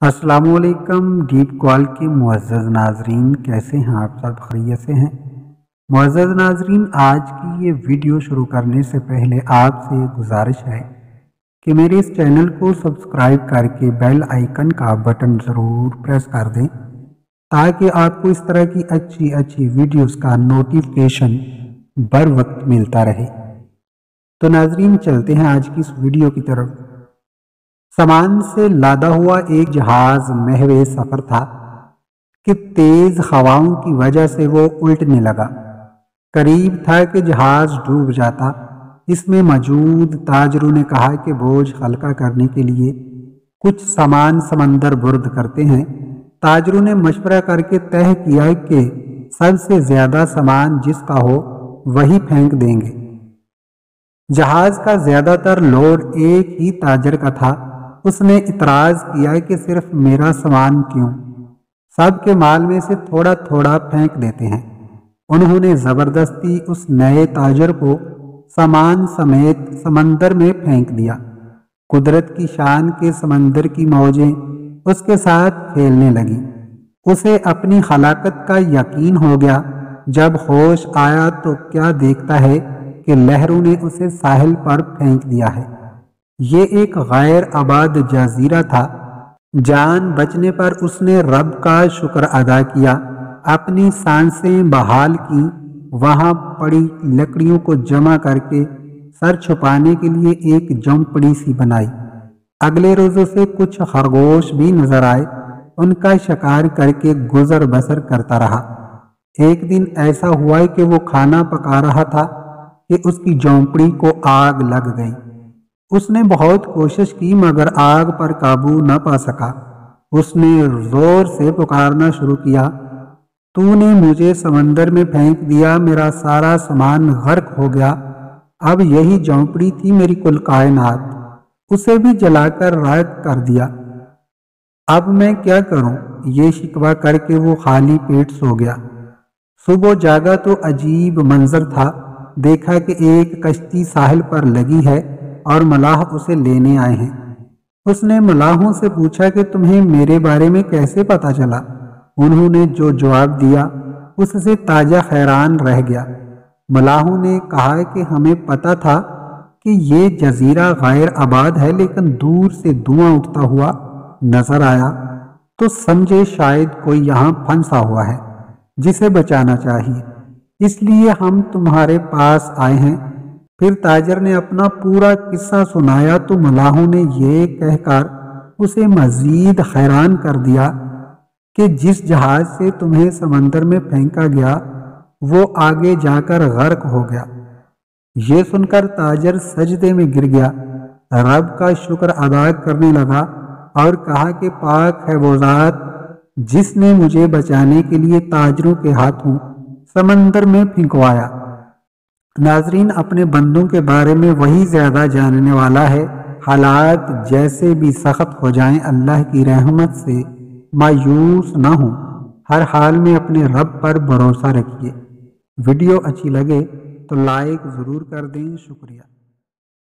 अस्सलाम वालेकुम deep call के मुअज़्ज़ज़ नाज़रीन, कैसे हैं आप सब? खैरियत से हैं? मुअज़्ज़ज़ नाज़रीन, आज की ये वीडियो शुरू करने से पहले आपसे गुजारिश है कि मेरे इस चैनल को सब्सक्राइब करके बेल आइकन का बटन ज़रूर प्रेस कर दें ताकि आपको इस तरह की अच्छी अच्छी वीडियोस का नोटिफिकेशन बर वक्त मिलता रहे। तो नाज़रीन, चलते हैं आज की इस वीडियो की तरफ। सामान से लादा हुआ एक जहाज महवे सफर था कि तेज हवाओं की वजह से वो उल्टने लगा। करीब था कि जहाज डूब जाता। इसमें मौजूद ताजरों ने कहा कि बोझ हल्का करने के लिए कुछ सामान समंदर बुर्द करते हैं। ताजरों ने मशवरा करके तय किया कि सबसे ज्यादा सामान जिसका हो वही फेंक देंगे। जहाज का ज्यादातर लोड एक ही ताजर का था। उसने इतराज किया कि सिर्फ मेरा सामान क्यों, सबके माल में से थोड़ा थोड़ा फेंक देते हैं। उन्होंने जबरदस्ती उस नए ताजर को सामान समेत समंदर में फेंक दिया। कुदरत की शान के समंदर की मौजें उसके साथ खेलने लगी। उसे अपनी हलाकत का यकीन हो गया। जब होश आया तो क्या देखता है कि लहरों ने उसे साहिल पर फेंक दिया है। ये एक गैर आबाद जजीरा था। जान बचने पर उसने रब का शुक्र अदा किया, अपनी सांसें बहाल की, वहां पड़ी लकड़ियों को जमा करके सर छुपाने के लिए एक झोंपड़ी सी बनाई। अगले रोज उसे कुछ खरगोश भी नजर आए। उनका शिकार करके गुजर बसर करता रहा। एक दिन ऐसा हुआ कि वो खाना पका रहा था कि उसकी झोंपड़ी को आग लग गई। उसने बहुत कोशिश की मगर आग पर काबू न पा सका। उसने जोर से पुकारना शुरू किया, तूने मुझे समंदर में फेंक दिया, मेरा सारा सामान गर्क हो गया। अब यही झोंपड़ी थी मेरी कुल कायनात, उसे भी जलाकर राख कर दिया। अब मैं क्या करूं? ये शिकवा करके वो खाली पेट सो गया। सुबह जागा तो अजीब मंजर था। देखा कि एक कश्ती साहिल पर लगी है और मलाह उसे लेने आए हैं। उसने मलाहों से पूछा कि तुम्हें मेरे बारे में कैसे पता चला? उन्होंने जो जवाब दिया उससे ताजा हैरान रह गया। मलाहों ने कहा कि हमें पता था कि ये जजीरा गैर आबाद है, लेकिन दूर से धुआं उठता हुआ नजर आया तो समझे शायद कोई यहाँ फंसा हुआ है जिसे बचाना चाहिए, इसलिए हम तुम्हारे पास आए हैं। फिर ताजर ने अपना पूरा किस्सा सुनाया तो मलाहों ने ये कहकर उसे मजीद हैरान कर दिया कि जिस जहाज से तुम्हें समंदर में फेंका गया वो आगे जाकर गर्क हो गया। ये सुनकर ताजर सजदे में गिर गया, रब का शुक्र अदा करने लगा और कहा कि पाक है वो ज़ात जिसने मुझे बचाने के लिए ताजरों के हाथों समंदर में फेंकवाया। नाजरीन, अपने बंदों के बारे में वही ज्यादा जानने वाला है। हालात जैसे भी सख्त हो जाएं, अल्लाह की रहमत से मायूस ना हो। हर हाल में अपने रब पर भरोसा रखिए। वीडियो अच्छी लगे तो लाइक ज़रूर कर दें। शुक्रिया।